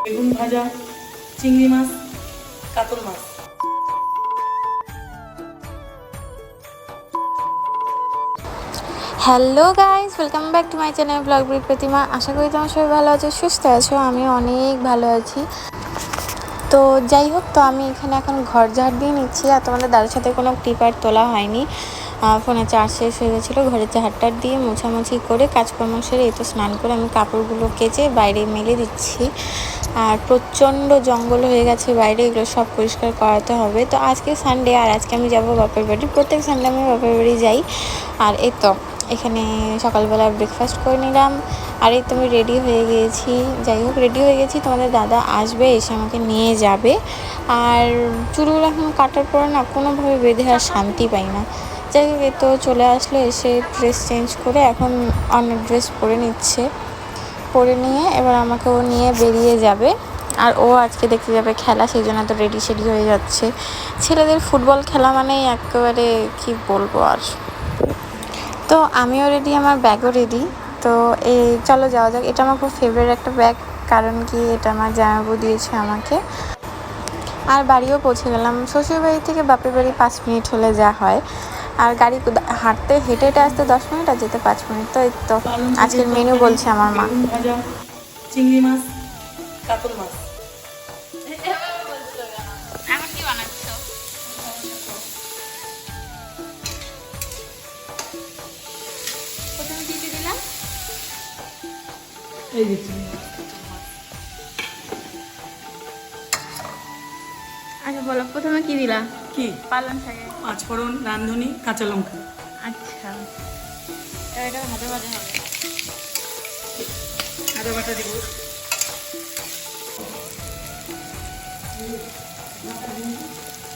বেগুন ভাজা, চিংড়ি মাছ, কাতল মাছ। Hello guys, welcome back to my channel blog with Pratima. আশা করি তোমার সবাই ভালো আছো, সুস্থ আছো। আমি অনেক ভালো আছি। তো যাই হোক, তো আমি এখানে এখন ঘর ঝাড় দিয়ে নিচ্ছি। আর তোমাদের দাদার সাথে কোনো ক্লিপার তোলা হয়নি, ফোনে চার্জ শেষ হয়ে গেছিলো। ঘরে ঝাড়টার দিয়ে মোছামুছি করে কাজকর্ম সেরে এই তো স্নান করে আমি কাপড়গুলো কেচে বাইরে মেলে দিচ্ছি। আর প্রচণ্ড জঙ্গল হয়ে গেছে বাইরে, এগুলো সব পরিষ্কার করাতে হবে। তো আজকে সানডে, আর আজকে আমি যাবো বাপের বাড়ি। প্রত্যেক সানডে আমি বাপের বাড়ি যাই। আর এই তো এখানে সকালবেলা ব্রেকফাস্ট করে নিলাম। আর এই তো আমি রেডি হয়ে গিয়েছি। যাই হোক, রেডি হয়ে গেছি, তোমাদের দাদা আসবে, এসে আমাকে নিয়ে যাবে। আর চুলগুলো এখন কাটার পরে না কোনোভাবে বেঁধে আর শান্তি পাই না। যাই হোক, এই তো চলে আসলো, এসে ড্রেস চেঞ্জ করে এখন অন্য ড্রেস পরে নিচ্ছে। পরে নিয়ে এবার আমাকে ও নিয়ে বেরিয়ে যাবে। আর ও আজকে দেখতে যাবে খেলা, সেই জন্য তো রেডি সেডি হয়ে যাচ্ছে। ছেলেদের ফুটবল খেলা মানেই একেবারে কি বলবো আর। তো আমিও রেডি, আমার ব্যাগও রেডি। তো এই চলো যাওয়া যাক। এটা আমার খুব ফেভারিট একটা ব্যাগ, কারণ কি এটা আমার জামাইবাবু দিয়েছে আমাকে। আর বাড়িও পৌঁছে গেলাম। শ্বশুর বাড়ি থেকে বাপের বাড়ি 5 মিনিট হলে যা হয়। আর গাড়ি হেঁটে হেঁটে আসতে 10 মিনিট, আর যেতে 5 মিনিট। তো এই তো আজকের মেনু বলছে আমার মা। বেগুন ভাজা, চিংড়ি মাছ, কাতল মাছ। এখন কি বানাচ্ছ? প্রথমে কি দিলাম? এই দিচ্ছি। আচ্ছা বলো, প্রথমে কি দিলা? কি? পালং শাকে 5 ফোড়ন, রাঁধুনি, কাঁচা লঙ্কা। আচ্ছা, এটা হাতে ভাজা হবে। আদা বাটা দিব।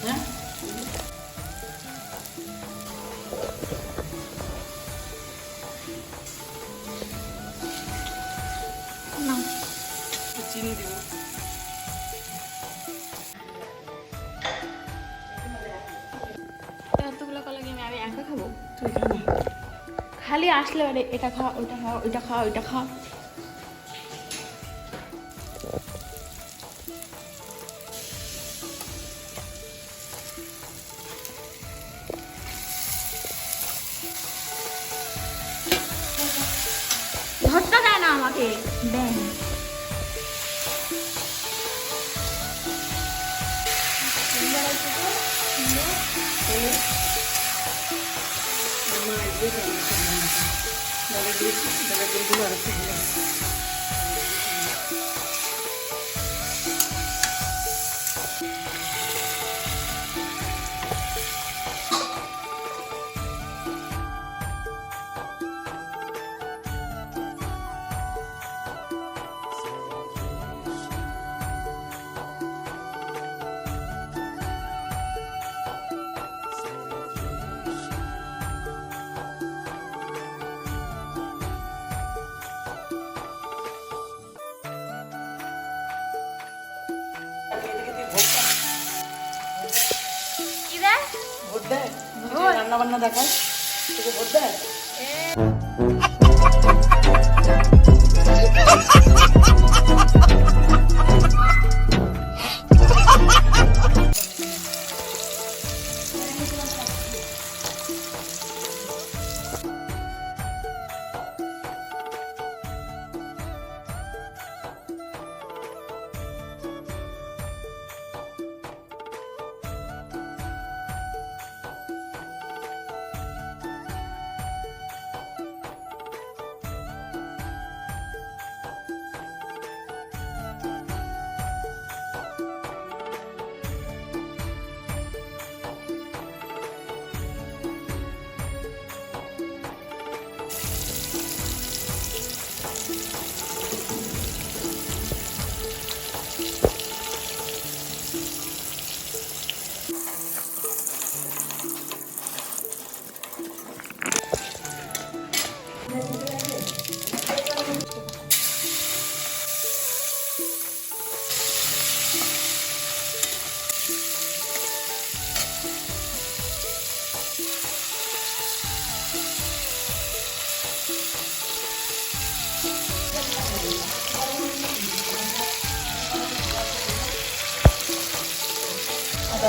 হ্যাঁ, না, চিনি দিব। এতগুলো কলা কি আমি একা খাবো? তুই খাবি? খালি আসলে আরে এটা খাও, ওইটা খাও, ওইটা খাও, ওইটা খাও। ধরতে দেয় না আমাকে। দেন আমার একটু ডালের দিয়েছি, ডালের দিলগুলো আর একটু ভালো। কি দেয়? ভোট দেয়, রান্না বান্না দেখায়, তোকে ভোট দেয়।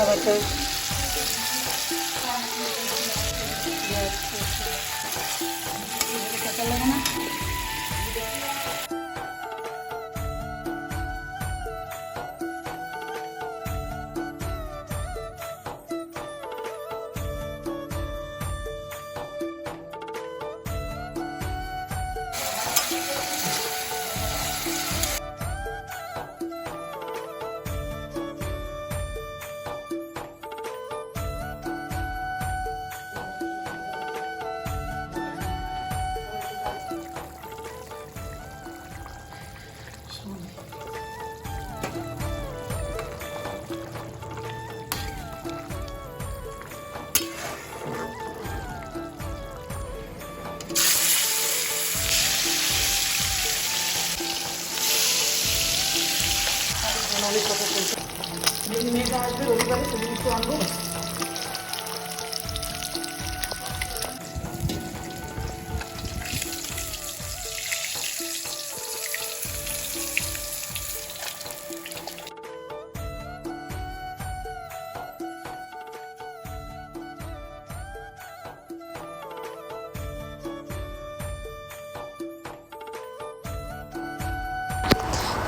বাটা কাঁচা লাগে না। যেদিন মেয়েটা আসবে রবিবারে সেদিন একটু আনবো।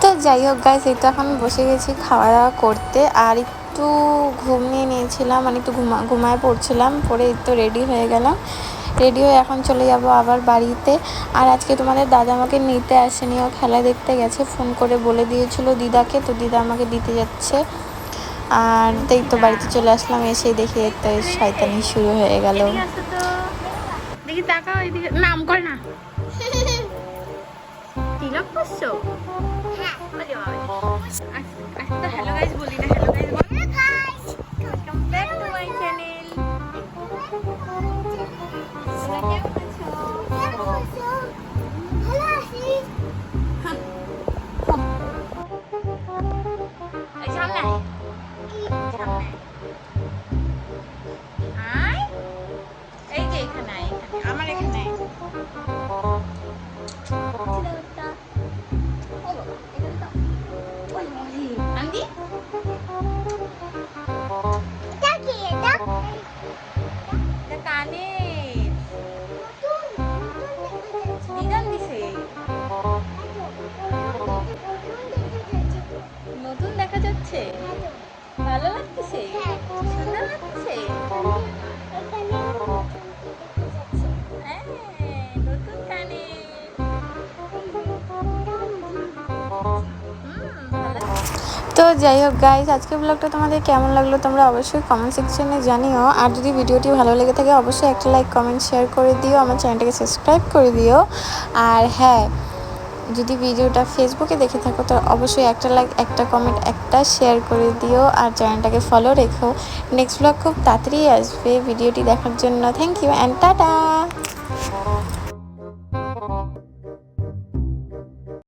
তো যাই হোক গাইস, এই তো এখন বসে গেছি খাওয়া দাওয়া করতে। আর একটু ঘুমিয়ে নিয়েছিলাম, মানে একটু ঘুমায় পড়ছিলাম, পরে এই তো রেডি হয়ে গেলাম। রেডি হয়ে এখন চলে যাব আবার বাড়িতে। আর আজকে তোমাদের দাদা আমাকে নিতে আসেনি, ও খেলা দেখতে গেছে। ফোন করে বলে দিয়েছিল দিদাকে, তো দিদা আমাকে দিতে যাচ্ছে। আর এই তো বাড়িতে চলে আসলাম, এসে দেখি একটা শয়তানি শুরু হয়ে গেল। দেখি তাকাও এদিকে, নাম করে না তিলক করছো। আচ্ছা হ্যালো গাইস বলি না, হ্যালো গাইস বলি। Welcome back to my channel. এই যে এখানে আমার এখানে আন্দি কানে দিদান দিছে, নতুন দেখা যাচ্ছে, ভালো লাগতেছে, সুন্দর লাগতেছে। হ্যাঁ নতুন কানে। তো যাই হোক গাইস, আজকের ব্লগটা তোমাদের কেমন লাগলো তোমরা অবশ্যই কমেন্ট সেকশনে জানিও। আর যদি ভিডিওটি ভালো লেগে থাকে অবশ্যই একটা লাইক কমেন্ট শেয়ার করে দিও, আমার চ্যানেলটাকে সাবস্ক্রাইব করে দিও। আর হ্যাঁ, যদি ভিডিওটা ফেসবুকে দেখে থাকো তো অবশ্যই একটা লাইক, একটা কমেন্ট, একটা শেয়ার করে দিও। আর চ্যানেলটাকে ফলো রেখো। নেক্সট ব্লগ খুব তাড়াতাড়ি আসবে। ভিডিওটি দেখার জন্য থ্যাংক ইউ অ্যান্ড টাটা।